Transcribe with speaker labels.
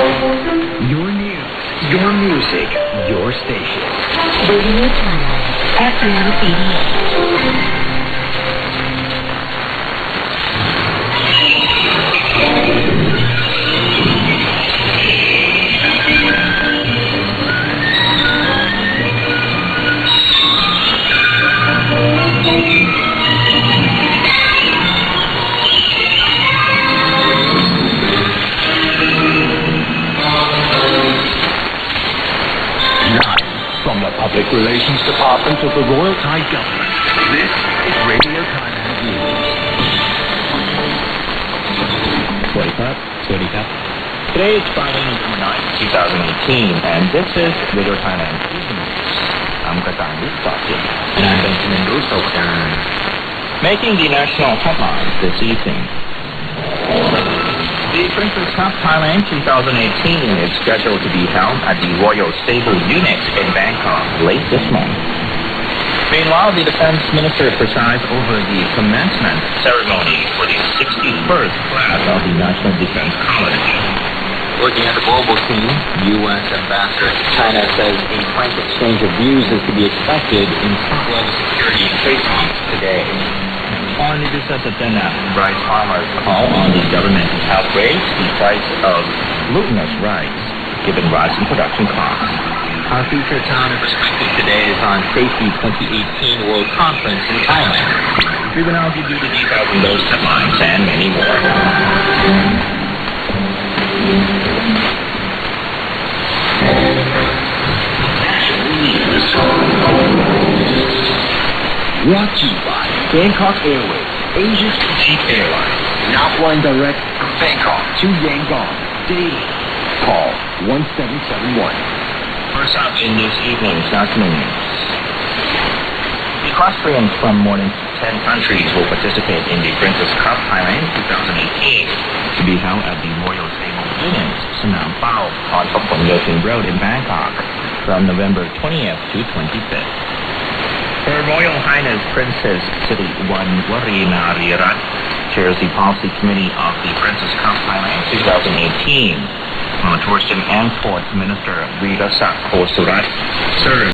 Speaker 1: Your news, your music, your station.
Speaker 2: Radio Thailand, FM 88.
Speaker 1: From the Public Relations Department of the Royal Thai Government, this is Radio Thailand News.
Speaker 3: Today is Friday, November 9th, 2018, and this is Radio Thailand News. I'm Thani, and I'm Benjamin Russo. Making the national headlines this evening. The Princess Cup Thailand 2018 is scheduled to be held at the Royal Stable Unit in Bangkok late this month. Meanwhile, the Defense Minister presides over the commencement ceremony for the 61st class of the National Defense College. Looking at the global scene, U.S. Ambassador to China says a frank exchange of views is to be expected in top-level security and trade talks today. On the business agenda, rice farmers call on the government to help raise the price of glutinous rice, given rising production costs. Our featured sound and perspective today is on Safety 2018 World Conference in Thailand. We will now give you the details on those headlines and many more.
Speaker 1: Brought to you by Bangkok Airways, Asia's cheap airline. Now flying direct from Bangkok to Yangon daily. Call 1771.
Speaker 3: First up in this evening's national news. Equestrians from more than 10 countries will participate in the Princess Cup Thailand 2018 to be held at the Royal Stable Unit, Sanam Pao, on Thapon Yosin Road in Bangkok from November 20th to 25th. Her Royal Highness Princess Siriwan Warinarirat chairs the Policy Committee of the Princess Cup Thailand 2018. Tourism and Sports Minister Veerasak Kosurat serves